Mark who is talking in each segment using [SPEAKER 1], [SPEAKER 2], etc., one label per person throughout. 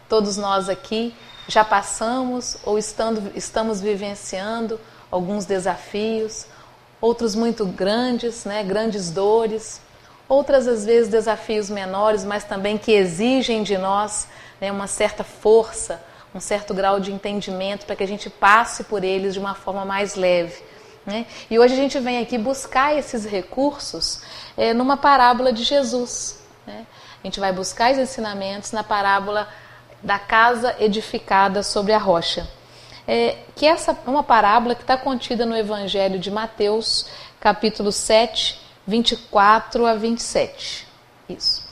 [SPEAKER 1] Todos nós aqui já passamos ou estamos vivenciando alguns desafios, outros muito grandes, né? Grandes dores, outras às vezes desafios menores, mas também que exigem de nós, né, uma certa força, um certo grau de entendimento para que a gente passe por eles de uma forma mais leve, né? E hoje a gente vem aqui buscar esses recursos numa parábola de Jesus, né? A gente vai buscar os ensinamentos na parábola da casa edificada sobre a rocha. Que essa é uma parábola que está contida no Evangelho de Mateus, capítulo 7, 24 a 27. Isso.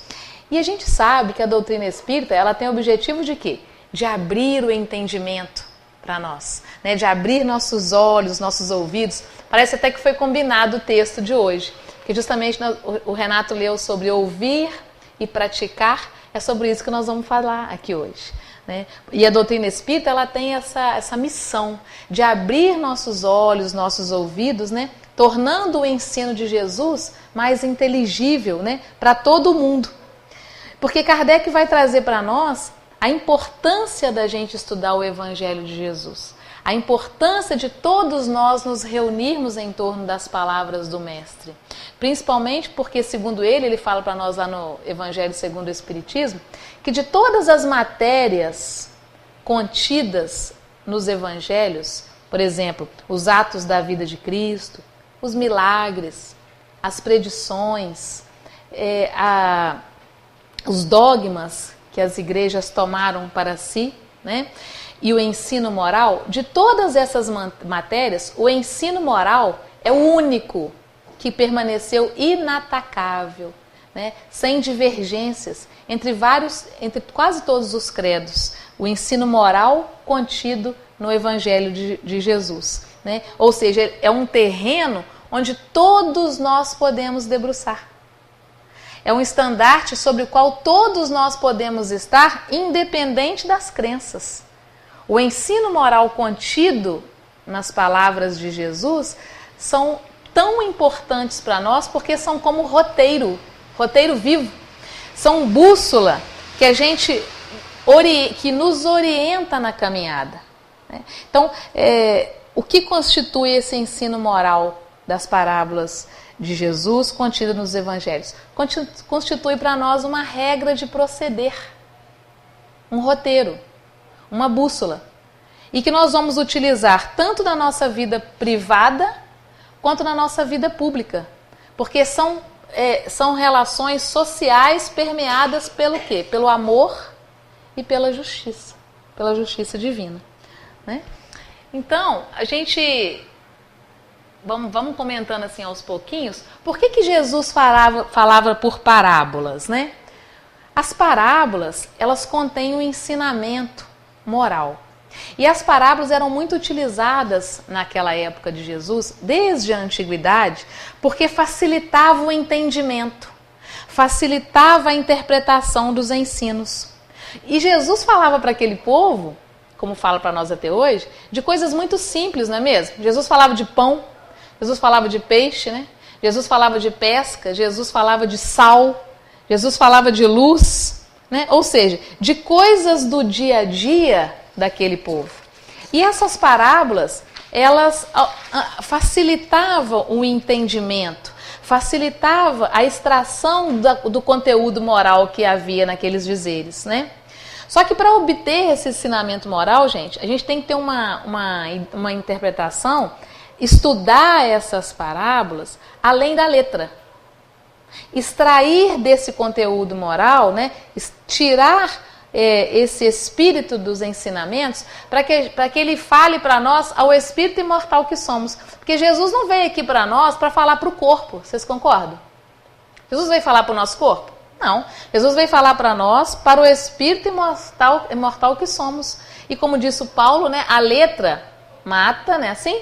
[SPEAKER 1] E a gente sabe que a doutrina espírita, ela tem o objetivo de quê? De abrir o entendimento para nós, né? De abrir nossos olhos, nossos ouvidos. Parece até que foi combinado o texto de hoje, que justamente o Renato leu sobre ouvir e praticar. É sobre isso que nós vamos falar aqui hoje, né? E a doutrina espírita, ela tem essa missão de abrir nossos olhos, nossos ouvidos, né? Tornando o ensino de Jesus mais inteligível, né? Para todo mundo. Porque Kardec vai trazer para nós a importância da gente estudar o Evangelho de Jesus, a importância de todos nós nos reunirmos em torno das palavras do Mestre. Principalmente porque, segundo ele fala para nós lá no Evangelho segundo o Espiritismo, que de todas as matérias contidas nos Evangelhos, por exemplo, os atos da vida de Cristo, os milagres, as predições, os dogmas que as igrejas tomaram para si, né? E o ensino moral, de todas essas matérias, o ensino moral é o único que permaneceu inatacável, né? Sem divergências entre quase todos os credos. O ensino moral contido no Evangelho de Jesus, né? Ou seja, é um terreno onde todos nós podemos debruçar. É um estandarte sobre o qual todos nós podemos estar, independente das crenças. O ensino moral contido nas palavras de Jesus são tão importantes para nós porque são como roteiro vivo. São bússola que nos orienta na caminhada, né? Então, o que constitui esse ensino moral das parábolas de Jesus contida nos Evangelhos? Constitui para nós uma regra de proceder, um roteiro, uma bússola, e que nós vamos utilizar tanto na nossa vida privada quanto na nossa vida pública, porque são relações sociais permeadas pelo quê? Pelo amor e pela justiça divina, né? Então, a gente vamos comentando assim aos pouquinhos, por que Jesus falava por parábolas, né? As parábolas, elas contêm um ensinamento moral. E as parábolas eram muito utilizadas naquela época de Jesus, desde a antiguidade, porque facilitava o entendimento, facilitava a interpretação dos ensinos. E Jesus falava para aquele povo, como fala para nós até hoje, de coisas muito simples, não é mesmo? Jesus falava de pão, Jesus falava de peixe, né? Jesus falava de pesca, Jesus falava de sal, Jesus falava de luz, né? Ou seja, de coisas do dia a dia daquele povo. E essas parábolas, elas facilitavam o entendimento, facilitava a extração do conteúdo moral que havia naqueles dizeres, né? Só que para obter esse ensinamento moral, gente, a gente tem que ter uma interpretação, estudar essas parábolas além da letra. Extrair desse conteúdo moral, né? Tirar esse espírito dos ensinamentos para que ele fale para nós ao espírito imortal que somos. Porque Jesus não veio aqui para nós para falar para o corpo, vocês concordam? Jesus veio falar para o nosso corpo? Não. Jesus veio falar para nós, para o espírito imortal que somos. E como disse o Paulo, né, a letra mata, né, assim?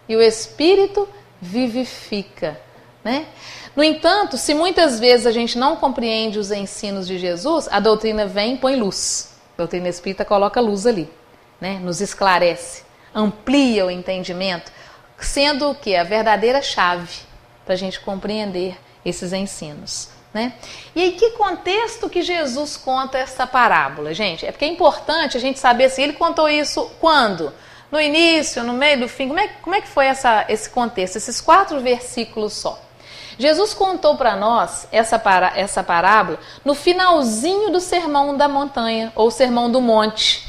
[SPEAKER 1] E o espírito vivifica, né? No entanto, se muitas vezes a gente não compreende os ensinos de Jesus, a doutrina vem e põe luz. A doutrina espírita coloca luz ali, né? Nos esclarece, amplia o entendimento, sendo o que? A verdadeira chave para a gente compreender esses ensinos, né? E aí, que contexto que Jesus conta essa parábola, gente? É porque é importante a gente saber assim, ele contou isso quando? No início, no meio, do fim? Como é que foi esse contexto? Esses 4 versículos só. Jesus contou para nós essa parábola no finalzinho do Sermão da Montanha, ou Sermão do Monte.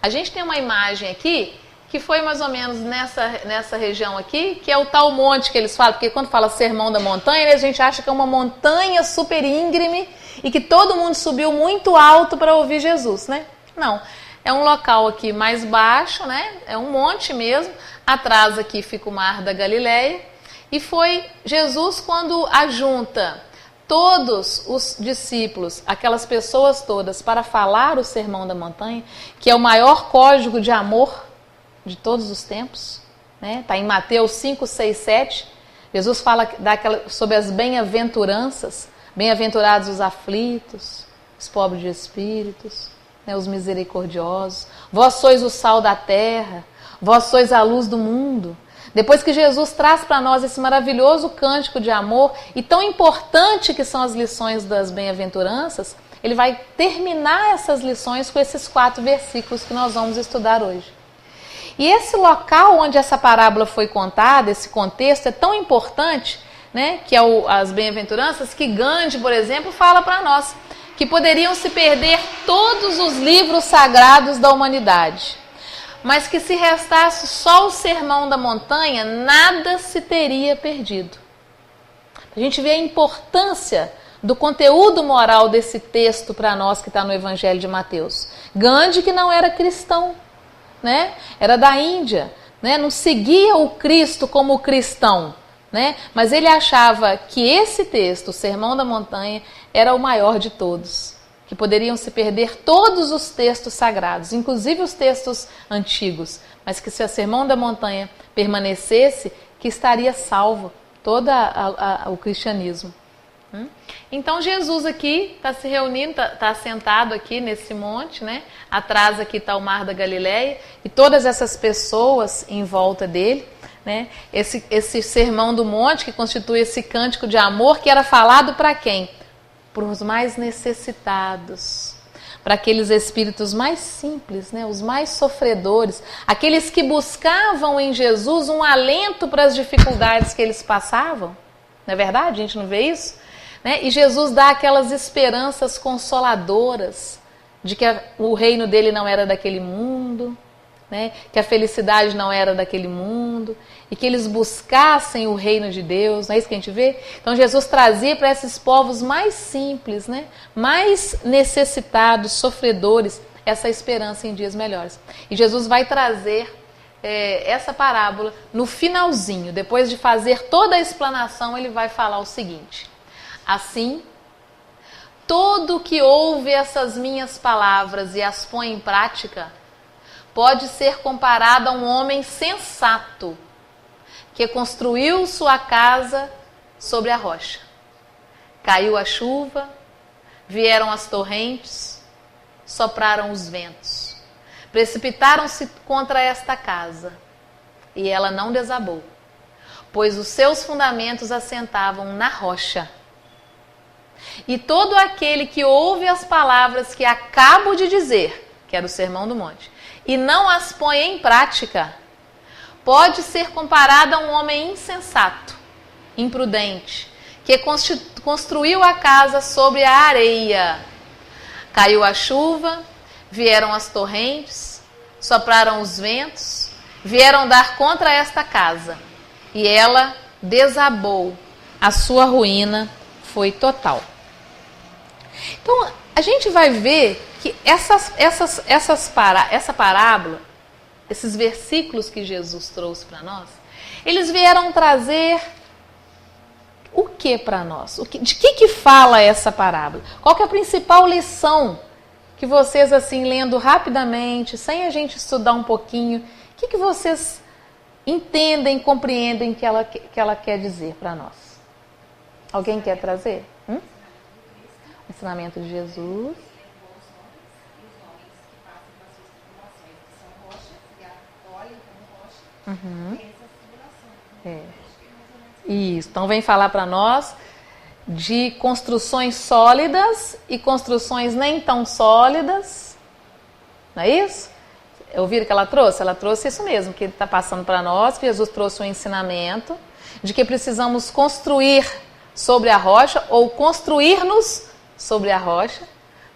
[SPEAKER 1] A gente tem uma imagem aqui que foi mais ou menos nessa região aqui, que é o tal monte que eles falam, porque quando fala Sermão da Montanha, a gente acha que é uma montanha super íngreme e que todo mundo subiu muito alto para ouvir Jesus, né? Não, é um local aqui mais baixo, né? É um monte mesmo, atrás aqui fica o Mar da Galileia, e foi Jesus quando ajunta todos os discípulos, aquelas pessoas todas, para falar o Sermão da Montanha, que é o maior código de amor de todos os tempos, né? Tá em Mateus 5, 6, 7. Jesus fala sobre as bem-aventuranças, bem-aventurados os aflitos, os pobres de espíritos, né? Os misericordiosos. Vós sois o sal da terra, vós sois a luz do mundo. Depois que Jesus traz para nós esse maravilhoso cântico de amor, e tão importante que são as lições das bem-aventuranças, ele vai terminar essas lições com esses 4 versículos que nós vamos estudar hoje. E esse local onde essa parábola foi contada, esse contexto é tão importante, né, que é as bem-aventuranças, que Gandhi, por exemplo, fala para nós que poderiam se perder todos os livros sagrados da humanidade, mas que se restasse só o Sermão da Montanha, nada se teria perdido. A gente vê a importância do conteúdo moral desse texto para nós que está no Evangelho de Mateus. Gandhi, que não era cristão, né? Era da Índia, né? Não seguia o Cristo como cristão, né? Mas ele achava que esse texto, o Sermão da Montanha, era o maior de todos, que poderiam se perder todos os textos sagrados, inclusive os textos antigos, mas que se o Sermão da Montanha permanecesse, que estaria salvo todo o cristianismo. Então Jesus aqui está se reunindo, está sentado aqui nesse monte, né? Atrás aqui está o Mar da Galileia e todas essas pessoas em volta dele, né? Esse sermão do monte que constitui esse cântico de amor que era falado para quem? Para os mais necessitados, para aqueles espíritos mais simples, né? Os mais sofredores, aqueles que buscavam em Jesus um alento para as dificuldades que eles passavam. Não é verdade? A gente não vê isso? Né? E Jesus dá aquelas esperanças consoladoras de que o reino dele não era daquele mundo, né? Que a felicidade não era daquele mundo e que eles buscassem o reino de Deus. Não é isso que a gente vê? Então Jesus trazia para esses povos mais simples, né? Mais necessitados, sofredores, essa esperança em dias melhores. E Jesus vai trazer essa parábola no finalzinho. Depois de fazer toda a explanação, ele vai falar o seguinte: assim, todo que ouve essas minhas palavras e as põe em prática, pode ser comparado a um homem sensato, que construiu sua casa sobre a rocha. Caiu a chuva, vieram as torrentes, sopraram os ventos, precipitaram-se contra esta casa, e ela não desabou, pois os seus fundamentos assentavam na rocha. E todo aquele que ouve as palavras que acabo de dizer, que era o Sermão do Monte, e não as põe em prática, pode ser comparado a um homem insensato, imprudente, que construiu a casa sobre a areia. Caiu a chuva, vieram as torrentes, sopraram os ventos, vieram dar contra esta casa, e ela desabou. A sua ruína foi total. Então, a gente vai ver que essa parábola, esses versículos que Jesus trouxe para nós, eles vieram trazer o que para nós? De que fala essa parábola? Qual que é a principal lição que vocês, assim, lendo rapidamente, sem a gente estudar um pouquinho, o que vocês entendem, compreendem que ela quer dizer para nós? Alguém quer trazer? O ensinamento de Jesus. Uhum. Isso. Então vem falar para nós de construções sólidas e construções nem tão sólidas. Não é isso? Ouviram que ela trouxe? Ela trouxe isso mesmo, que está passando para nós, que Jesus trouxe um ensinamento de que precisamos construir sobre a rocha ou construir-nos sobre a rocha,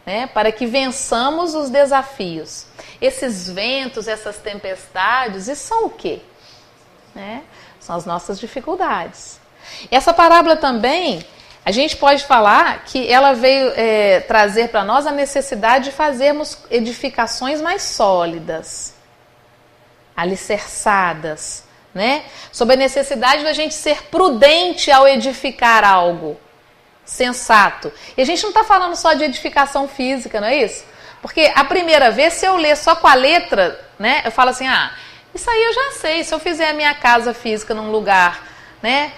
[SPEAKER 1] né, para que vençamos os desafios. Esses ventos, essas tempestades, isso são o quê? Né? São as nossas dificuldades. Essa parábola também, a gente pode falar que ela veio trazer para nós a necessidade de fazermos edificações mais sólidas, alicerçadas, né? Sobre a necessidade da gente ser prudente ao edificar algo sensato. E a gente não está falando só de edificação física, não é isso? Porque a primeira vez, se eu ler só com a letra, né, eu falo assim, isso aí eu já sei, se eu fizer a minha casa física num lugar, né,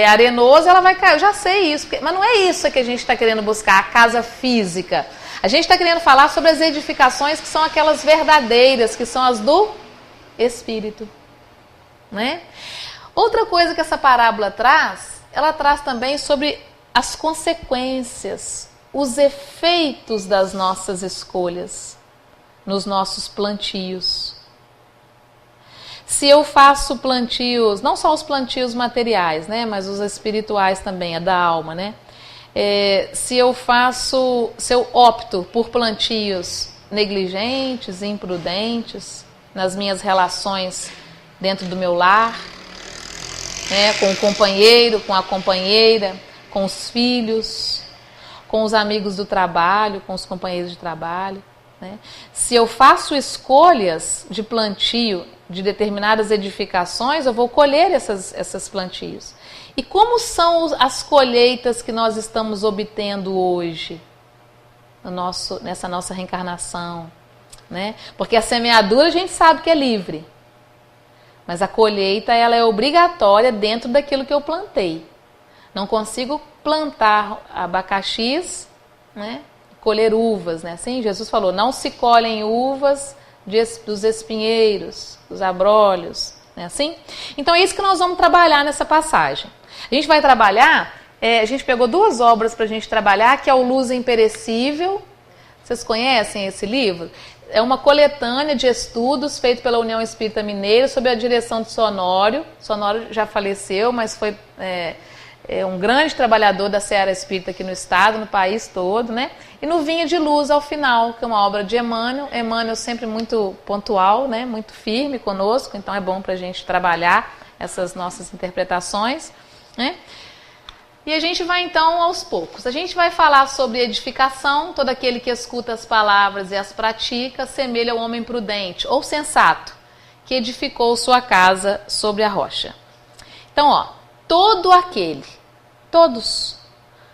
[SPEAKER 1] arenoso, ela vai cair, eu já sei isso. Mas não é isso que a gente está querendo buscar, a casa física. A gente está querendo falar sobre as edificações que são aquelas verdadeiras, que são as do Espírito. Né? Outra coisa que essa parábola traz, ela traz também sobre as consequências, os efeitos das nossas escolhas nos nossos plantios. Se eu faço plantios, não só os plantios materiais, né, mas os espirituais também, a da alma, né? Se eu opto por plantios negligentes, imprudentes, nas minhas relações dentro do meu lar, né, com o companheiro, com a companheira, com os filhos, com os amigos do trabalho, com os companheiros de trabalho, né? Se eu faço escolhas de plantio de determinadas edificações, eu vou colher essas plantios. E como são as colheitas que nós estamos obtendo hoje, nessa nossa reencarnação, né? Porque a semeadura a gente sabe que é livre, mas a colheita ela é obrigatória dentro daquilo que eu plantei. Não consigo plantar abacaxis, né, colher uvas, né? Assim, Jesus falou, não se colhem uvas dos espinheiros, dos abrolhos, né? Assim? Então é isso que nós vamos trabalhar nessa passagem. A gente vai trabalhar, a gente pegou 2 obras para a gente trabalhar, que é o Luz Imperecível. Vocês conhecem esse livro? É uma coletânea de estudos feito pela União Espírita Mineira sob a direção de Sonório. Sonório já faleceu, mas foi um grande trabalhador da Seara Espírita aqui no estado, no país todo, né? E no Vinha de Luz ao final, que é uma obra de Emmanuel. Emmanuel sempre muito pontual, né? Muito firme conosco, então é bom para a gente trabalhar essas nossas interpretações, né? E a gente vai então aos poucos. A gente vai falar sobre edificação. Todo aquele que escuta as palavras e as pratica semelha ao homem prudente ou sensato, que edificou sua casa sobre a rocha. Então, todo aquele, todos,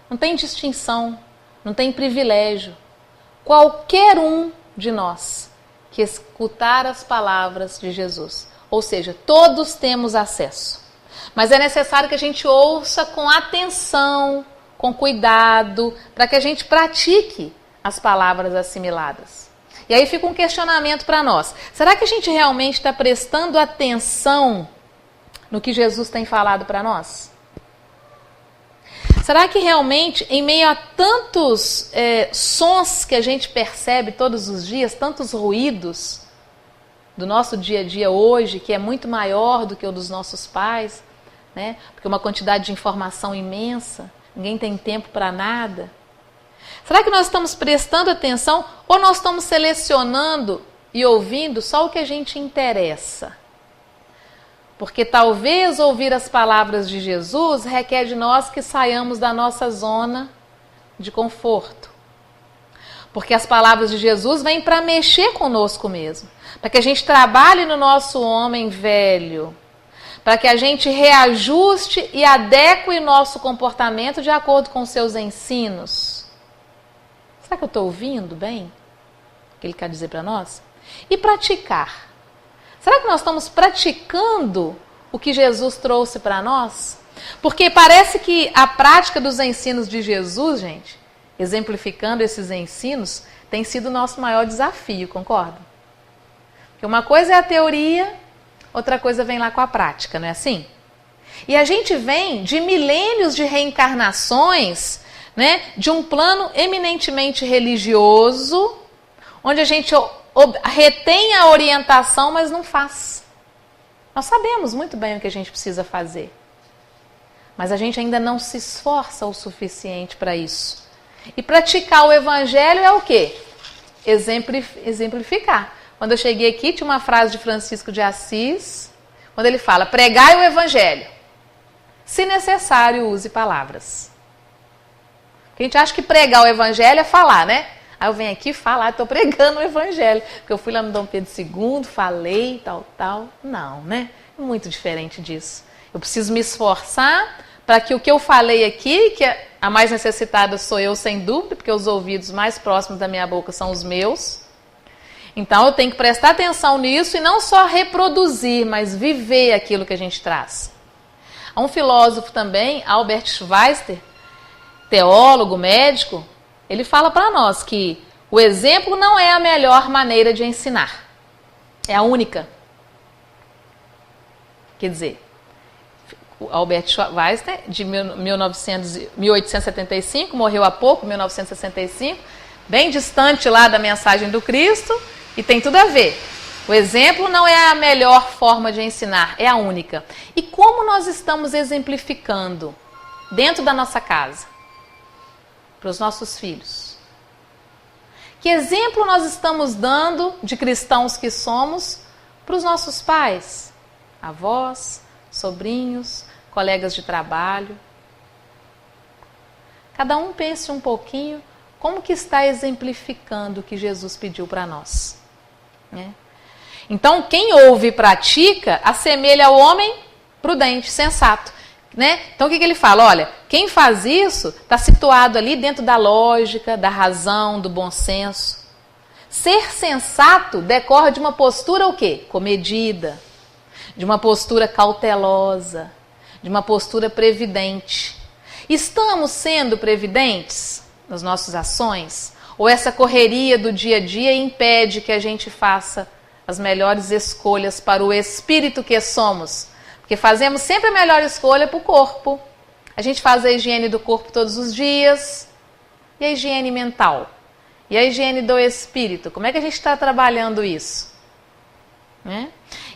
[SPEAKER 1] não tem distinção, não tem privilégio. Qualquer um de nós que escutar as palavras de Jesus, ou seja, todos temos acesso. Mas é necessário que a gente ouça com atenção, com cuidado, para que a gente pratique as palavras assimiladas. E aí fica um questionamento para nós. Será que a gente realmente está prestando atenção no que Jesus tem falado para nós? Será que realmente, em meio a tantos sons que a gente percebe todos os dias, tantos ruídos do nosso dia a dia hoje, que é muito maior do que o dos nossos pais, né? Porque uma quantidade de informação imensa, ninguém tem tempo para nada. Será que nós estamos prestando atenção ou nós estamos selecionando e ouvindo só o que a gente interessa? Porque talvez ouvir as palavras de Jesus requer de nós que saiamos da nossa zona de conforto. Porque as palavras de Jesus vêm para mexer conosco mesmo, para que a gente trabalhe no nosso homem velho, para que a gente reajuste e adeque o nosso comportamento de acordo com os seus ensinos. Será que eu estou ouvindo bem o que ele quer dizer para nós? E praticar. Será que nós estamos praticando o que Jesus trouxe para nós? Porque parece que a prática dos ensinos de Jesus, gente, exemplificando esses ensinos, tem sido o nosso maior desafio, concorda? Porque uma coisa é a teoria, outra coisa vem lá com a prática, não é assim? E a gente vem de milênios de reencarnações, né, de um plano eminentemente religioso, onde a gente retém a orientação, mas não faz. Nós sabemos muito bem o que a gente precisa fazer, mas a gente ainda não se esforça o suficiente para isso. E praticar o evangelho é o quê? Exemplificar. Quando eu cheguei aqui, tinha uma frase de Francisco de Assis, quando ele fala, pregai o evangelho, se necessário use palavras. Porque a gente acha que pregar o evangelho é falar, né? Aí eu venho aqui falar, estou pregando o evangelho, porque eu fui lá no Dom Pedro II, falei, tal. Não, né? É muito diferente disso. Eu preciso me esforçar para que o que eu falei aqui, que a mais necessitada sou eu, sem dúvida, porque os ouvidos mais próximos da minha boca são os meus. Então eu tenho que prestar atenção nisso e não só reproduzir, mas viver aquilo que a gente traz. Há um filósofo também, Albert Schweitzer, teólogo, médico, ele fala para nós que o exemplo não é a melhor maneira de ensinar, é a única. Quer dizer, o Albert Schweitzer, de 1875, morreu há pouco, 1965, bem distante lá da mensagem do Cristo, e tem tudo a ver. O exemplo não é a melhor forma de ensinar, é a única. E como nós estamos exemplificando dentro da nossa casa, para os nossos filhos? Que exemplo nós estamos dando de cristãos que somos para os nossos pais, avós, sobrinhos, colegas de trabalho? Cada um pense um pouquinho como que está exemplificando o que Jesus pediu para nós, né? Então, quem ouve e pratica assemelha ao homem prudente, sensato, né? Então, o que ele fala? Olha, quem faz isso está situado ali dentro da lógica, da razão, do bom senso. Ser sensato decorre de uma postura o quê? Comedida, de uma postura cautelosa, de uma postura previdente. Estamos sendo previdentes nas nossas ações? Ou essa correria do dia a dia impede que a gente faça as melhores escolhas para o espírito que somos? Porque fazemos sempre a melhor escolha para o corpo. A gente faz a higiene do corpo todos os dias. E a higiene mental? E a higiene do espírito? Como é que a gente está trabalhando isso? Né?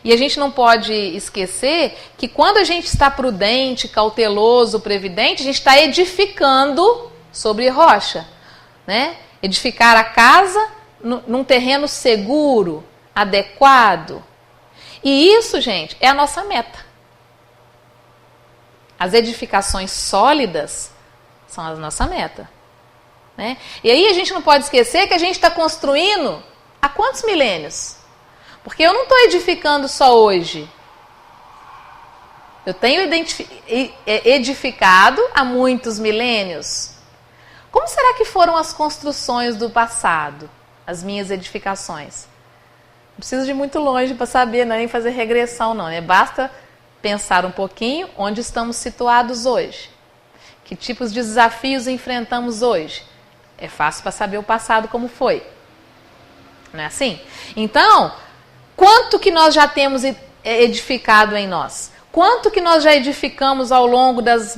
[SPEAKER 1] E a gente não pode esquecer que quando a gente está prudente, cauteloso, previdente, a gente está edificando sobre rocha, né? Edificar a casa num terreno seguro, adequado. E isso, gente, é a nossa meta. As edificações sólidas são a nossa meta, né? E aí a gente não pode esquecer que a gente está construindo há quantos milênios? Porque eu não estou edificando só hoje. Eu tenho edificado há muitos milênios. Como será que foram as construções do passado? As minhas edificações? Não preciso de ir muito longe para saber, não é nem fazer regressão, não, né? Basta pensar um pouquinho onde estamos situados hoje. Que tipos de desafios enfrentamos hoje? É fácil para saber o passado como foi. Não é assim? Então, quanto que nós já temos edificado em nós? Quanto que nós já edificamos ao longo das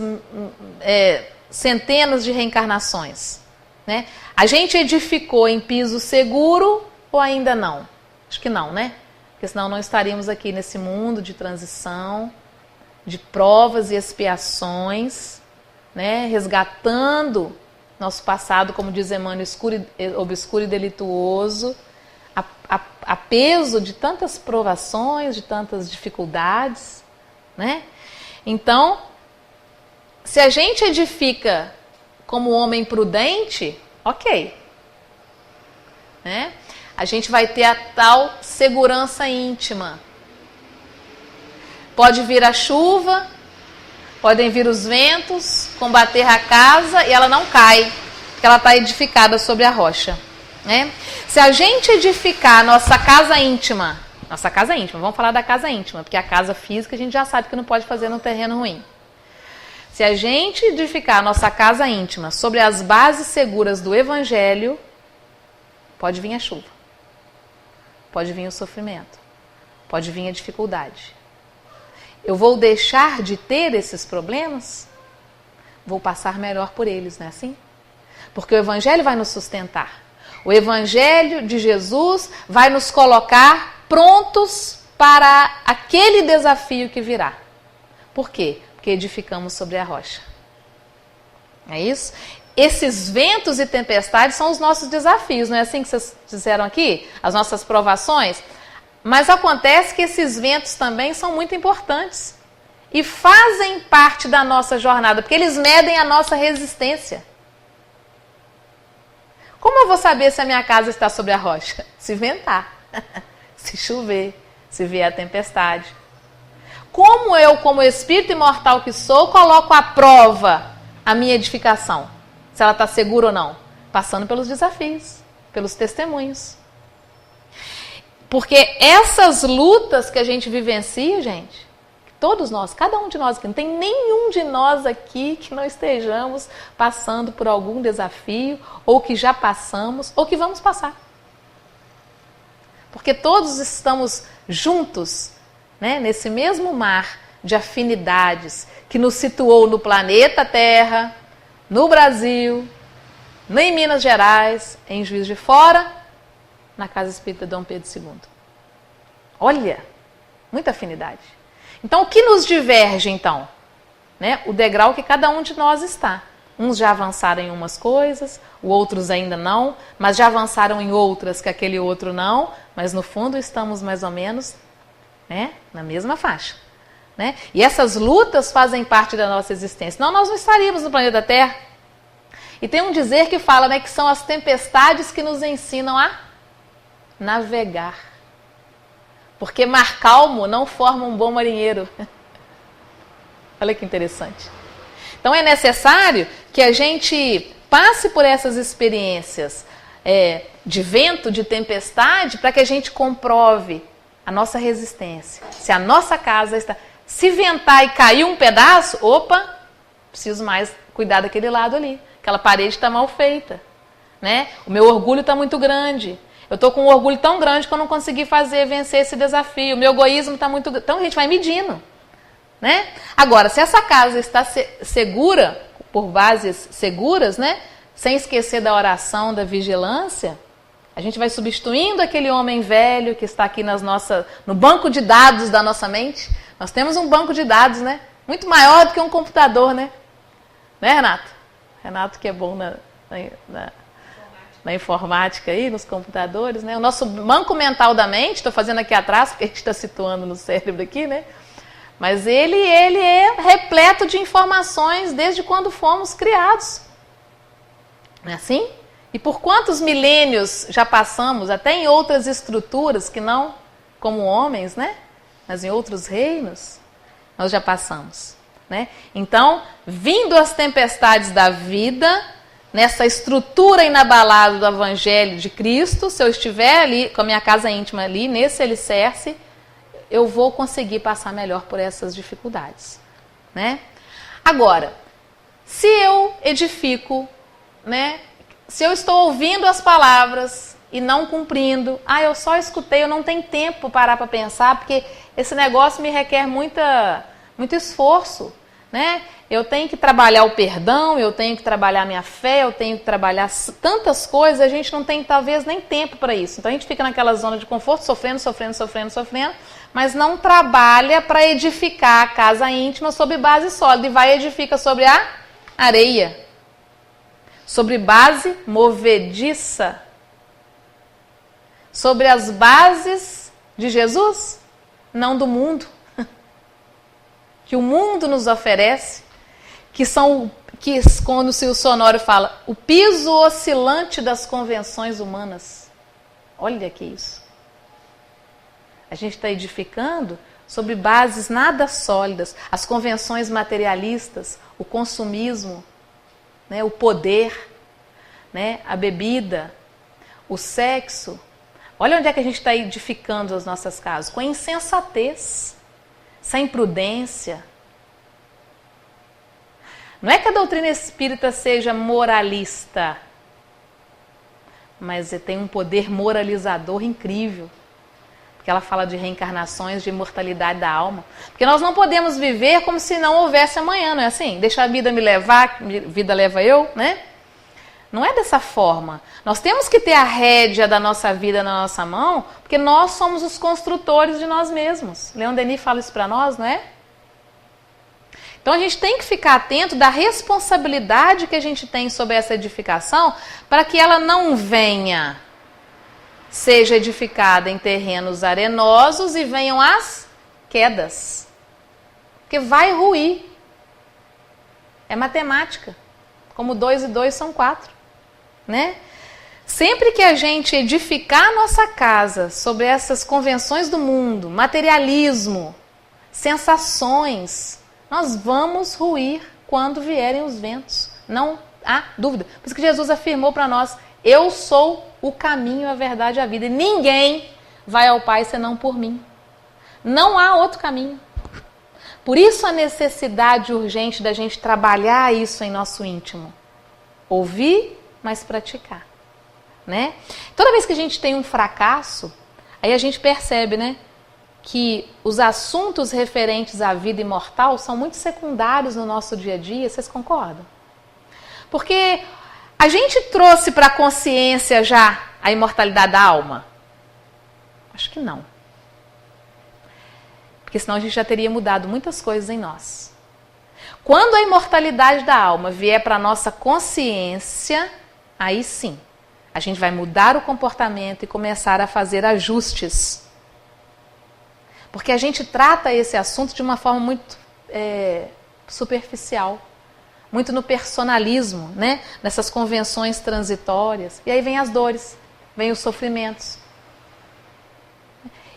[SPEAKER 1] centenas de reencarnações, né? A gente edificou em piso seguro ou ainda não? Acho que não, né? Porque senão não estaríamos aqui nesse mundo de transição, de provas e expiações, né? Resgatando nosso passado, como diz Emmanuel, obscuro e delituoso, a peso de tantas provações, de tantas dificuldades, né? Então, se a gente edifica como homem prudente, ok, né? A gente vai ter a tal segurança íntima. Pode vir a chuva, podem vir os ventos, combater a casa e ela não cai, porque ela está edificada sobre a rocha, né? Se a gente edificar nossa casa íntima, vamos falar da casa íntima, porque a casa física a gente já sabe que não pode fazer no terreno ruim. Se a gente edificar nossa casa íntima sobre as bases seguras do Evangelho, pode vir a chuva, pode vir o sofrimento, pode vir a dificuldade. eu vou deixar de ter esses problemas? Vou passar melhor por eles, não é assim? Porque o Evangelho vai nos sustentar. O Evangelho de Jesus vai nos colocar prontos para aquele desafio que virá. Por quê? Porque edificamos sobre a rocha. É isso? Esses ventos e tempestades são os nossos desafios, não é assim que vocês disseram aqui? As nossas provações. Mas acontece que esses ventos também são muito importantes e fazem parte da nossa jornada, porque eles medem a nossa resistência. Como eu vou saber se a minha casa está sobre a rocha? Se ventar, se chover, se vier a tempestade. Como eu, como espírito imortal que sou, coloco à prova a minha edificação? Se ela está segura ou não? Passando pelos desafios, pelos testemunhos. Porque essas lutas que a gente vivencia, gente, todos nós, cada um de nós aqui, não tem nenhum de nós aqui que não estejamos passando por algum desafio, ou que já passamos, ou que vamos passar. Porque todos estamos juntos, né, nesse mesmo mar de afinidades que nos situou no planeta Terra, no Brasil, em Minas Gerais, em Juiz de Fora, na Casa Espírita Dom Pedro II. Olha, muita afinidade. Então, o que nos diverge, então? Né? O degrau que cada um de nós está. Uns já avançaram em umas coisas, outros ainda não, mas já avançaram em outras que aquele outro não, mas no fundo estamos mais ou menos, né, na mesma faixa. Né? E essas lutas fazem parte da nossa existência. Senão nós não estaríamos no planeta Terra. E tem um dizer que fala, né, que são as tempestades que nos ensinam a navegar. Porque mar calmo não forma um bom marinheiro. Olha que interessante. Então é necessário que a gente passe por essas experiências de vento, de tempestade, para que a gente comprove a nossa resistência. Se a nossa casa está... Se ventar e cair um pedaço, opa, preciso mais cuidar daquele lado ali. Aquela parede está mal feita. Né? O meu orgulho está muito grande. Eu estou com um orgulho tão grande que eu não consegui vencer esse desafio. O meu egoísmo está muito grande. Então a gente vai medindo. Né? Agora, se essa casa está segura, por bases seguras, né? Sem esquecer da oração, da vigilância, a gente vai substituindo aquele homem velho que está aqui no banco de dados da nossa mente. Nós temos um banco de dados, né? Muito maior do que um computador, né? Né, Renato? Renato que é bom na informática aí, nos computadores, né? O nosso banco mental da mente, estou fazendo aqui atrás, porque a gente está situando no cérebro aqui, né? Mas ele é repleto de informações desde quando fomos criados. Não é assim? E por quantos milênios já passamos, até em outras estruturas que não como homens, né? Mas em outros reinos, nós já passamos. Né? Então, vindo as tempestades da vida, nessa estrutura inabalada do Evangelho de Cristo, se eu estiver ali com a minha casa íntima ali, nesse alicerce, eu vou conseguir passar melhor por essas dificuldades. Né? Agora, se eu edifico, né? Se eu estou ouvindo as palavras e não cumprindo, eu só escutei, eu não tenho tempo para parar para pensar, porque esse negócio me requer muito esforço. Né? Eu tenho que trabalhar o perdão, eu tenho que trabalhar a minha fé, eu tenho que trabalhar tantas coisas, a gente não tem talvez nem tempo para isso. Então a gente fica naquela zona de conforto, sofrendo, mas não trabalha para edificar a casa íntima sobre base sólida e vai edifica sobre a areia, sobre base movediça, sobre as bases de Jesus, não do mundo. Que o mundo nos oferece, que quando o Silvio Sonório fala, o piso oscilante das convenções humanas. Olha que isso. A gente está edificando sobre bases nada sólidas, as convenções materialistas, o consumismo, né, o poder, né, a bebida, o sexo. Olha onde é que a gente está edificando as nossas casas, com a insensatez. Sem prudência. Não é que a doutrina espírita seja moralista, mas tem um poder moralizador incrível. porque ela fala de reencarnações, de imortalidade da alma. Porque nós não podemos viver como se não houvesse amanhã, não é assim? Deixa a vida me levar, a vida leva eu, né? Não é dessa forma. Nós temos que ter a rédea da nossa vida na nossa mão, porque nós somos os construtores de nós mesmos. Leon Denis fala isso para nós, não é? Então a gente tem que ficar atento da responsabilidade que a gente tem sobre essa edificação, para que ela não venha, seja edificada em terrenos arenosos e venham as quedas. Porque vai ruir. É matemática. Como 2 e 2 são 4. Né? Sempre que a gente edificar a nossa casa sobre essas convenções do mundo, materialismo, sensações, nós vamos ruir quando vierem os ventos. Não há dúvida. Por isso que Jesus afirmou para nós: eu sou o caminho, a verdade e a vida. E ninguém vai ao Pai senão por mim. Não há outro caminho. Por isso a necessidade urgente da gente trabalhar isso em nosso íntimo. Ouvir, mas praticar, né? Toda vez que a gente tem um fracasso, aí a gente percebe, né, que os assuntos referentes à vida imortal são muito secundários no nosso dia a dia. Vocês concordam? Porque a gente trouxe para a consciência já a imortalidade da alma? Acho que não. Porque senão a gente já teria mudado muitas coisas em nós. Quando a imortalidade da alma vier para a nossa consciência, aí sim, a gente vai mudar o comportamento e começar a fazer ajustes. Porque a gente trata esse assunto de uma forma muito superficial, muito no personalismo, né? Nessas convenções transitórias. E aí vem as dores, vem os sofrimentos.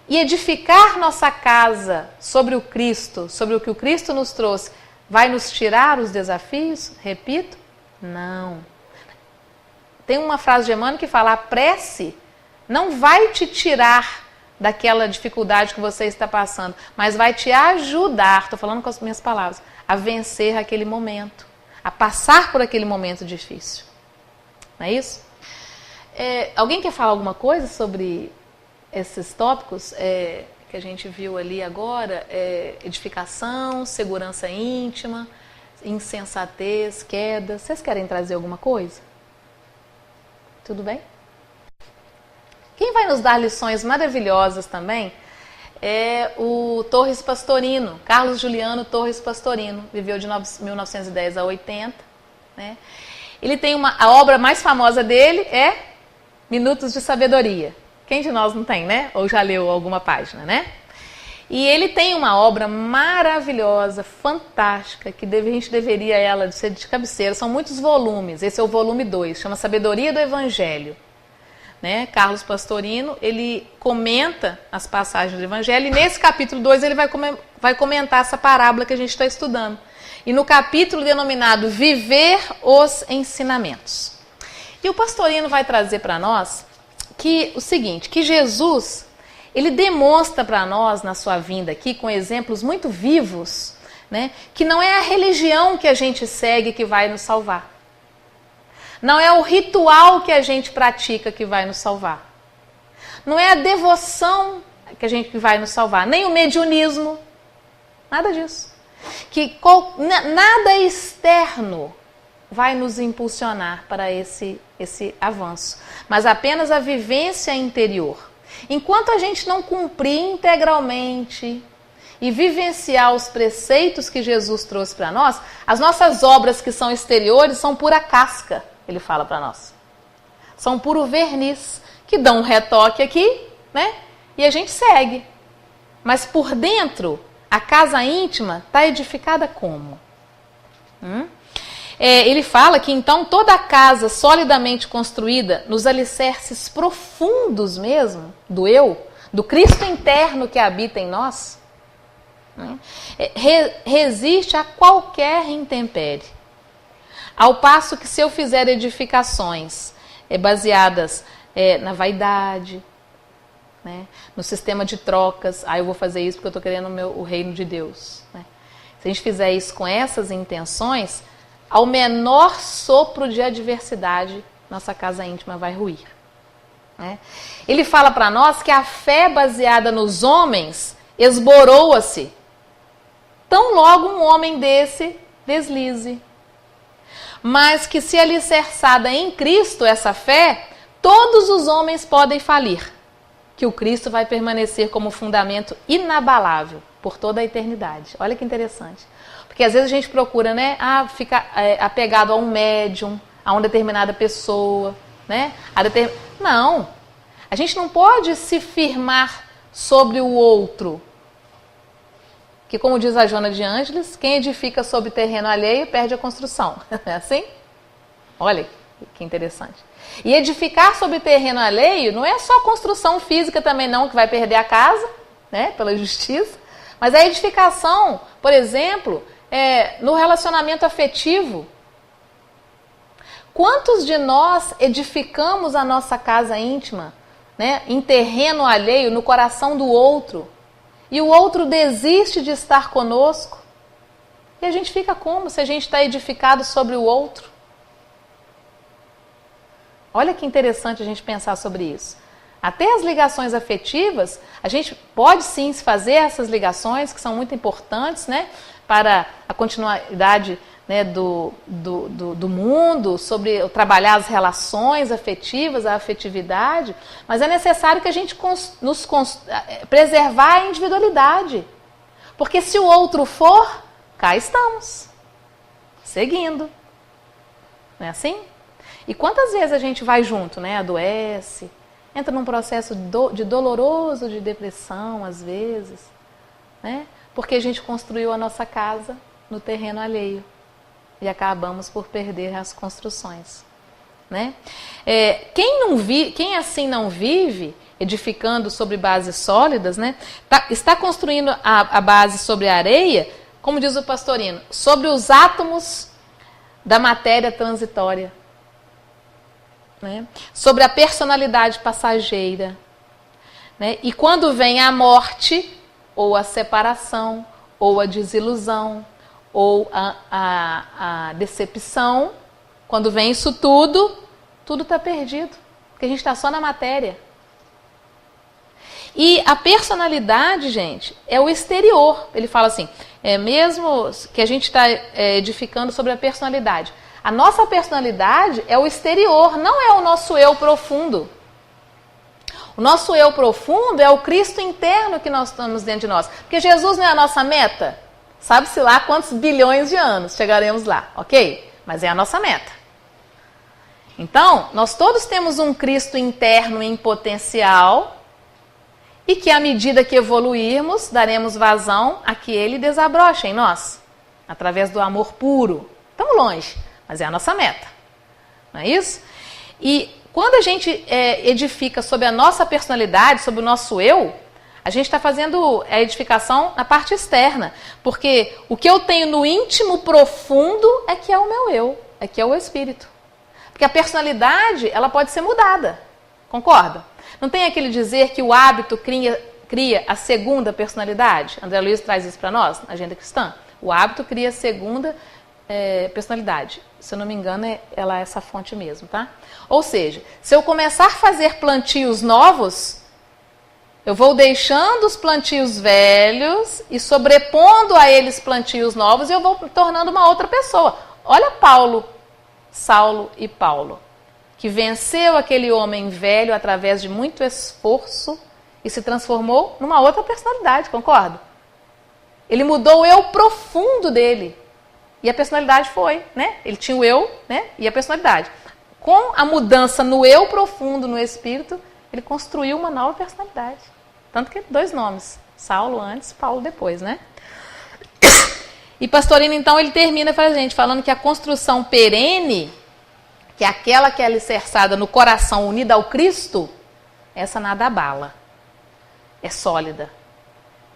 [SPEAKER 1] E edificar nossa casa sobre o Cristo, sobre o que o Cristo nos trouxe, vai nos tirar os desafios? Repito, não. Tem uma frase de Emmanuel que fala: a prece não vai te tirar daquela dificuldade que você está passando, mas vai te ajudar, estou falando com as minhas palavras, a vencer aquele momento, a passar por aquele momento difícil. Não é isso? Alguém quer falar alguma coisa sobre esses tópicos que a gente viu ali agora? Edificação, segurança íntima, insensatez, quedas. Vocês querem trazer alguma coisa? Tudo bem? Quem vai nos dar lições maravilhosas também é o Torres Pastorino, Carlos Juliano Torres Pastorino, viveu de 1910 a 80. Né? Ele tem a obra mais famosa dele é Minutos de Sabedoria. Quem de nós não tem, né? Ou já leu alguma página, né? E ele tem uma obra maravilhosa, fantástica, que a gente deveria ela ser de cabeceira. São muitos volumes, esse é o volume 2, chama Sabedoria do Evangelho. Né? Carlos Pastorino, ele comenta as passagens do Evangelho, e nesse capítulo 2 ele vai comentar essa parábola que a gente está estudando. E no capítulo denominado Viver os Ensinamentos. E o Pastorino vai trazer para nós o seguinte, que Jesus, ele demonstra para nós na sua vinda aqui, com exemplos muito vivos, né, que não é a religião que a gente segue que vai nos salvar. Não é o ritual que a gente pratica que vai nos salvar. Não é a devoção que vai nos salvar, nem o mediunismo, nada disso. Nada externo vai nos impulsionar para esse avanço, mas apenas a vivência interior. Enquanto a gente não cumprir integralmente e vivenciar os preceitos que Jesus trouxe para nós, as nossas obras que são exteriores são pura casca, ele fala para nós. São puro verniz, que dão um retoque aqui, né? E a gente segue. Mas por dentro, a casa íntima está edificada como? Ele fala que então toda a casa solidamente construída nos alicerces profundos mesmo do eu, do Cristo interno que habita em nós, né, resiste a qualquer intempérie. Ao passo que se eu fizer edificações baseadas na vaidade, né, no sistema de trocas, eu vou fazer isso porque eu estou querendo o reino de Deus. Né? Se a gente fizer isso com essas intenções, ao menor sopro de adversidade, nossa casa íntima vai ruir. né? Ele fala para nós que a fé baseada nos homens esboroa-se. Tão logo um homem desse deslize. Mas que se alicerçada em Cristo essa fé, todos os homens podem falir. Que o Cristo vai permanecer como fundamento inabalável por toda a eternidade. Olha que interessante. Porque às vezes a gente procura, né, ficar apegado a um médium, a uma determinada pessoa, né? Não. A gente não pode se firmar sobre o outro. Que, como diz a Joana de Ângeles, quem edifica sobre terreno alheio perde a construção. É assim? Olha que interessante. E edificar sobre terreno alheio não é só construção física também não, que vai perder a casa, né, pela justiça, mas a edificação, por exemplo, no relacionamento afetivo. Quantos de nós edificamos a nossa casa íntima, né, em terreno alheio, no coração do outro, e o outro desiste de estar conosco? E a gente fica como se a gente está edificado sobre o outro? Olha que interessante a gente pensar sobre isso. Até as ligações afetivas, a gente pode sim fazer essas ligações que são muito importantes, né, para a continuidade, né, do mundo, sobre trabalhar as relações afetivas, a afetividade, mas é necessário que a gente preservar a individualidade. Porque se o outro for, cá estamos, seguindo. Não é assim? E quantas vezes a gente vai junto, né, adoece, entra num processo doloroso de depressão, às vezes, né, porque a gente construiu a nossa casa no terreno alheio. E acabamos por perder as construções, né? Quem assim não vive, edificando sobre bases sólidas, né, está construindo a base sobre a areia, como diz o Pastorino, sobre os átomos da matéria transitória, né, sobre a personalidade passageira, né, e quando vem a morte, ou a separação, ou a desilusão, ou a decepção, quando vem isso tudo está perdido, porque a gente está só na matéria. E a personalidade, gente, é o exterior. Ele fala assim, mesmo que a gente está edificando sobre a personalidade. A nossa personalidade é o exterior, não é o nosso eu profundo. O nosso eu profundo é o Cristo interno que nós estamos dentro de nós. Porque Jesus não é a nossa meta? Sabe-se lá quantos bilhões de anos chegaremos lá, ok? Mas é a nossa meta. Então, nós todos temos um Cristo interno em potencial e que, à medida que evoluirmos, daremos vazão a que ele desabroche em nós, através do amor puro. Estamos longe, mas é a nossa meta. Não é isso? E quando a gente edifica sobre a nossa personalidade, sobre o nosso eu, a gente está fazendo a edificação na parte externa, porque o que eu tenho no íntimo profundo é que é o meu eu, é que é o espírito. Porque a personalidade, ela pode ser mudada, concorda? Não tem aquele dizer que o hábito cria a segunda personalidade? André Luiz traz isso para nós, na Agenda Cristã. O hábito cria a segunda personalidade. Se eu não me engano, ela é essa fonte mesmo, tá? Ou seja, se eu começar a fazer plantios novos, eu vou deixando os plantios velhos e sobrepondo a eles plantios novos e eu vou me tornando uma outra pessoa. Olha Saulo e Paulo, que venceu aquele homem velho através de muito esforço e se transformou numa outra personalidade, concorda? Ele mudou o eu profundo dele. E a personalidade foi, né? Ele tinha o eu, né? E a personalidade. Com a mudança no eu profundo, no espírito, ele construiu uma nova personalidade. Tanto que 2 nomes. Saulo antes, Paulo depois, né? E Pastorino, então, ele termina para a gente falando que a construção perene, que é aquela que é alicerçada no coração unido ao Cristo, essa nada abala. É sólida.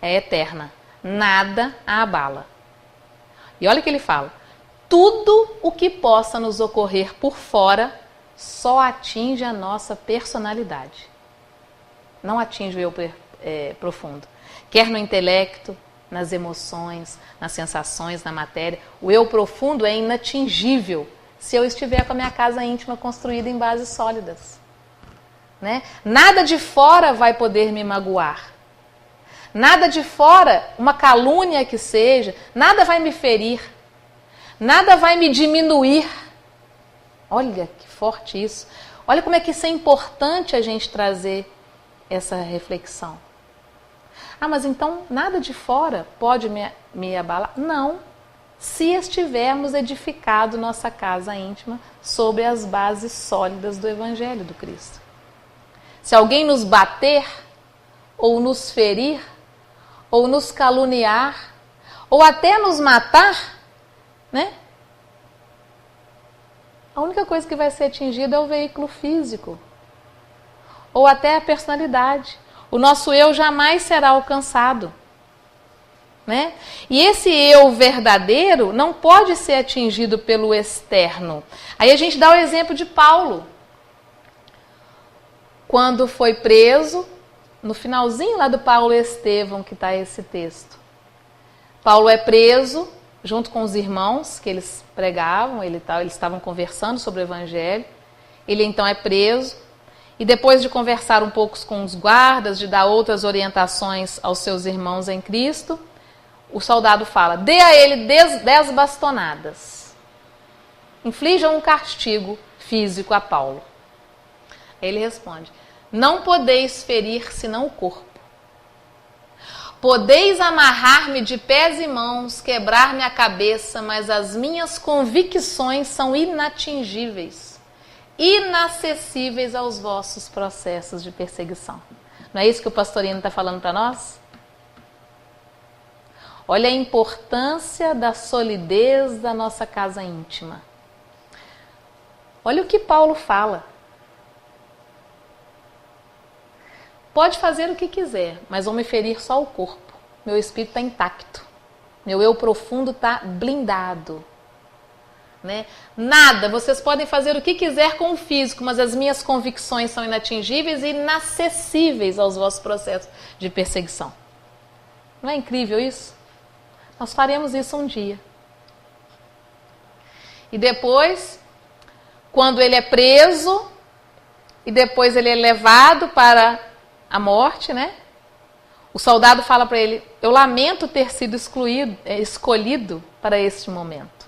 [SPEAKER 1] É eterna. Nada a abala. E olha o que ele fala. Tudo o que possa nos ocorrer por fora só atinge a nossa personalidade. Não atinge o eu profundo. Quer no intelecto, nas emoções, nas sensações, na matéria. O eu profundo é inatingível se eu estiver com a minha casa íntima construída em bases sólidas. né? Nada de fora vai poder me magoar. Nada de fora, uma calúnia que seja, nada vai me ferir. Nada vai me diminuir. Olha que forte isso. Olha como é que isso é importante a gente trazer essa reflexão. Ah, mas então nada de fora pode me abalar? Não, se estivermos edificando nossa casa íntima sobre as bases sólidas do Evangelho do Cristo. Se alguém nos bater, ou nos ferir, ou nos caluniar, ou até nos matar, né? A única coisa que vai ser atingida é o veículo físico, ou até a personalidade. O nosso eu jamais será alcançado, né? E esse eu verdadeiro não pode ser atingido pelo externo. Aí a gente dá o exemplo de Paulo. Quando foi preso, no finalzinho lá do Paulo e Estevão, que está esse texto. Paulo é preso, junto com os irmãos que eles pregavam, eles estavam conversando sobre o Evangelho. Ele então é preso. E depois de conversar um pouco com os guardas, de dar outras orientações aos seus irmãos em Cristo, o soldado fala: dê a ele 10 bastonadas. Inflijam um castigo físico a Paulo. Aí ele responde: não podeis ferir senão o corpo. Podeis amarrar-me de pés e mãos, quebrar-me a cabeça, mas as minhas convicções são inatingíveis, inacessíveis aos vossos processos de perseguição. Não é isso que o pastorino está falando para nós? Olha a importância da solidez da nossa casa íntima. Olha o que Paulo fala. Pode fazer o que quiser, mas vão me ferir só o corpo. Meu espírito está intacto. Meu eu profundo está blindado. Né? Nada, vocês podem fazer o que quiser com o físico, mas as minhas convicções são inatingíveis e inacessíveis aos vossos processos de perseguição. Não é incrível isso? Nós faremos isso um dia. E depois, quando ele é preso, e depois ele é levado para a morte, né? O soldado fala para ele: eu lamento ter sido escolhido para este momento.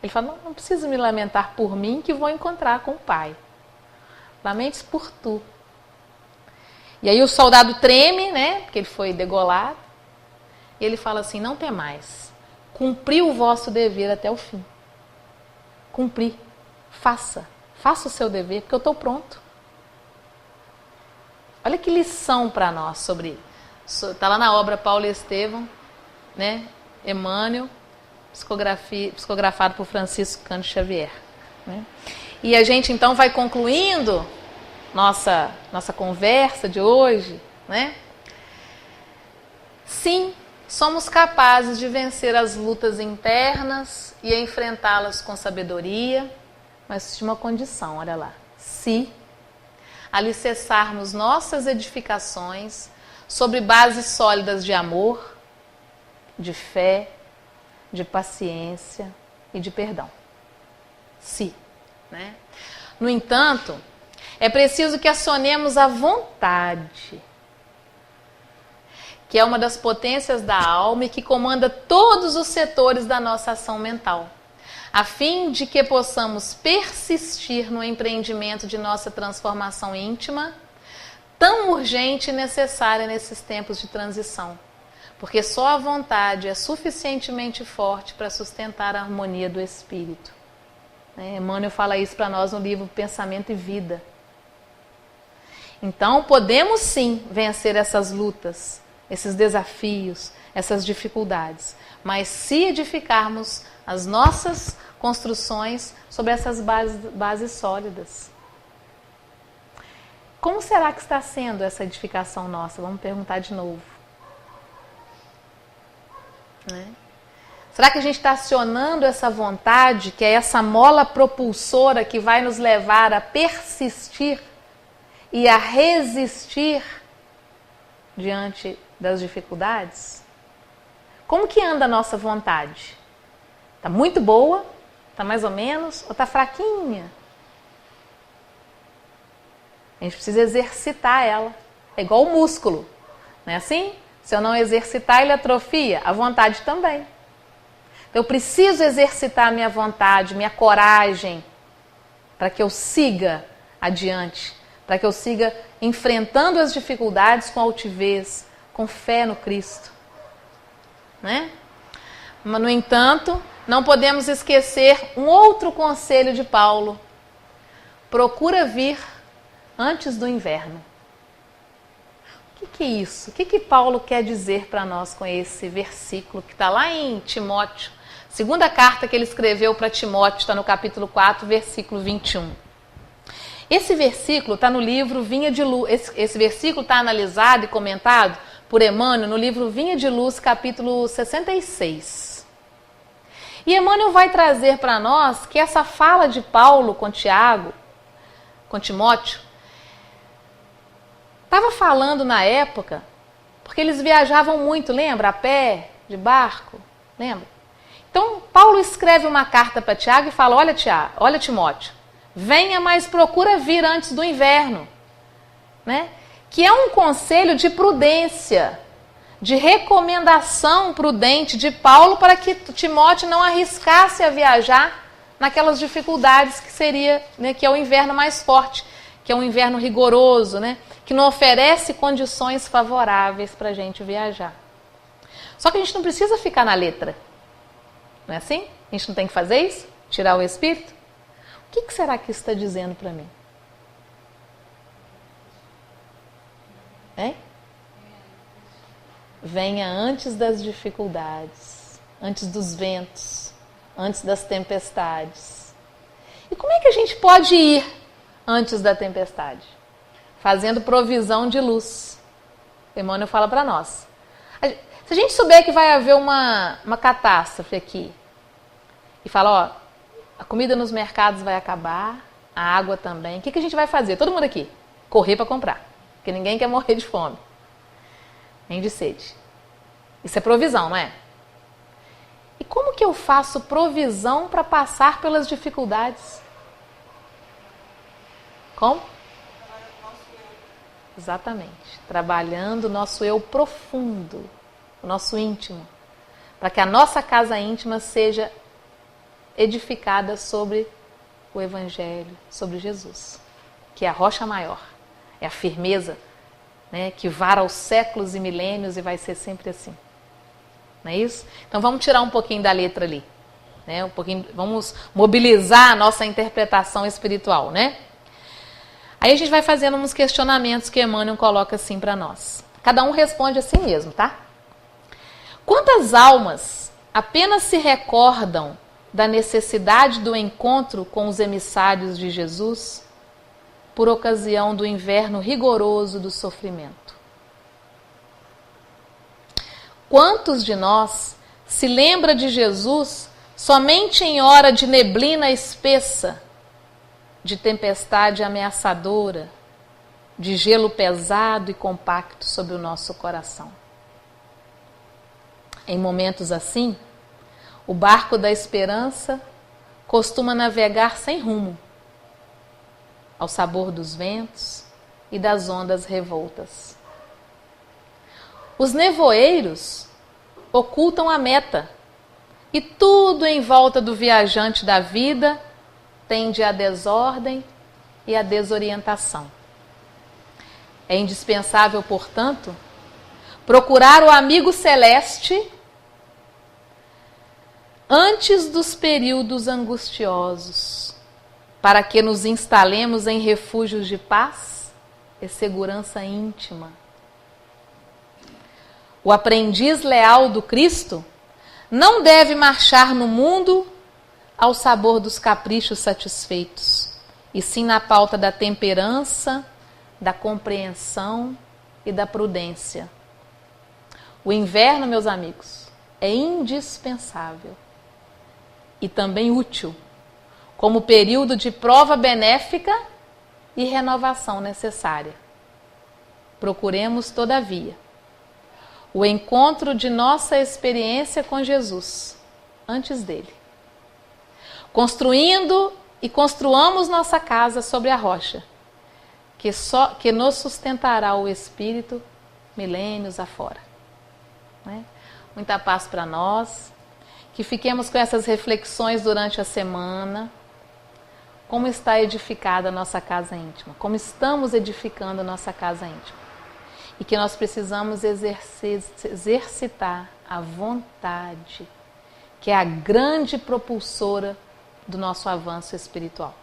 [SPEAKER 1] Ele fala: não precisa me lamentar por mim, que vou encontrar com o Pai. Lamentes por tu. E aí o soldado treme, né? Porque ele foi degolado. E ele fala assim: não temais, cumpri o vosso dever até o fim. Cumpri, faça o seu dever, porque eu estou pronto. Olha que lição para nós sobre isso. Está lá na obra Paulo e Estevão, né? Emmanuel, psicografado por Francisco Cândido Xavier. Né? E a gente então vai concluindo nossa conversa de hoje, né? Sim, somos capazes de vencer as lutas internas e enfrentá-las com sabedoria, mas de uma condição, olha lá: se alicerçarmos nossas edificações sobre bases sólidas de amor, de fé, de paciência e de perdão. Se, né? No entanto, é preciso que acionemos a vontade, que é uma das potências da alma e que comanda todos os setores da nossa ação mental, a fim de que possamos persistir no empreendimento de nossa transformação íntima, tão urgente e necessária nesses tempos de transição, porque só a vontade é suficientemente forte para sustentar a harmonia do espírito. Emmanuel fala isso para nós no livro Pensamento e Vida. Então, podemos sim vencer essas lutas, esses desafios, essas dificuldades, mas se edificarmos as nossas construções sobre essas bases sólidas. Como será que está sendo essa edificação nossa? Vamos perguntar de novo. Né? Será que a gente está acionando essa vontade, que é essa mola propulsora que vai nos levar a persistir e a resistir diante das dificuldades? Como que anda a nossa vontade? Está muito boa? Está mais ou menos? Ou está fraquinha? A gente precisa exercitar ela. É igual o músculo, não é assim? Se eu não exercitar, ele atrofia. A vontade também. Eu preciso exercitar a minha vontade, minha coragem, para que eu siga adiante, para que eu siga enfrentando as dificuldades com altivez, com fé no Cristo. Né? Mas, no entanto, não podemos esquecer um outro conselho de Paulo. Procura vir antes do inverno. O que é isso? O que Paulo quer dizer para nós com esse versículo que está lá em Timóteo? Segunda carta que ele escreveu para Timóteo, está no capítulo 4, versículo 21. Esse versículo está no livro Vinha de Luz. Esse versículo está analisado e comentado por Emmanuel no livro Vinha de Luz, capítulo 66. E Emmanuel vai trazer para nós que essa fala de Paulo com Timóteo, estava falando na época, porque eles viajavam muito, lembra? A pé, de barco, lembra? Então, Paulo escreve uma carta para Tiago e fala, olha Timóteo, venha, mas procura vir antes do inverno, né? Que é um conselho de prudência, de recomendação prudente de Paulo para que Timóteo não arriscasse a viajar naquelas dificuldades que seria, né, que é o inverno mais forte, que é um inverno rigoroso, né, que não oferece condições favoráveis para a gente viajar. Só que a gente não precisa ficar na letra, não é assim? A gente não tem que fazer isso? Tirar o espírito? O que será que isso está dizendo para mim? Hein? Venha antes das dificuldades, antes dos ventos, antes das tempestades. E como é que a gente pode ir antes da tempestade? Fazendo provisão de luz. Emmanuel fala para nós. Se a gente souber que vai haver uma catástrofe aqui, e fala, ó, a comida nos mercados vai acabar, a água também, o que a gente vai fazer? Todo mundo aqui, correr para comprar, porque ninguém quer morrer de fome, nem de sede. Isso é provisão, não é? E como que eu faço provisão para passar pelas dificuldades? Como? Exatamente. Trabalhando o nosso eu profundo, o nosso íntimo, para que a nossa casa íntima seja edificada sobre o Evangelho, sobre Jesus, que é a rocha maior, é a firmeza, né, que vara os séculos e milênios e vai ser sempre assim. Não é isso? Então vamos tirar um pouquinho da letra ali, né? Vamos mobilizar a nossa interpretação espiritual, né? Aí a gente vai fazendo uns questionamentos que Emmanuel coloca assim para nós. Cada um responde assim mesmo, tá? Quantas almas apenas se recordam da necessidade do encontro com os emissários de Jesus por ocasião do inverno rigoroso do sofrimento? Quantos de nós se lembra de Jesus somente em hora de neblina espessa, de tempestade ameaçadora, de gelo pesado e compacto sobre o nosso coração? Em momentos assim, o barco da esperança costuma navegar sem rumo, ao sabor dos ventos e das ondas revoltas. Os nevoeiros ocultam a meta e tudo em volta do viajante da vida tende à desordem e à desorientação. É indispensável, portanto, procurar o amigo celeste antes dos períodos angustiosos, para que nos instalemos em refúgios de paz e segurança íntima. O aprendiz leal do Cristo não deve marchar no mundo ao sabor dos caprichos satisfeitos, e sim na pauta da temperança, da compreensão e da prudência. O inverno, meus amigos, é indispensável e também útil como período de prova benéfica e renovação necessária. Procuremos, todavia, o encontro de nossa experiência com Jesus antes dele, construindo e construamos nossa casa sobre a rocha, que nos sustentará o Espírito milênios afora. Né? Muita paz para nós, que fiquemos com essas reflexões durante a semana. Como está edificada a nossa casa íntima? Como estamos edificando a nossa casa íntima? E que nós precisamos exercitar a vontade, que é a grande propulsora do nosso avanço espiritual.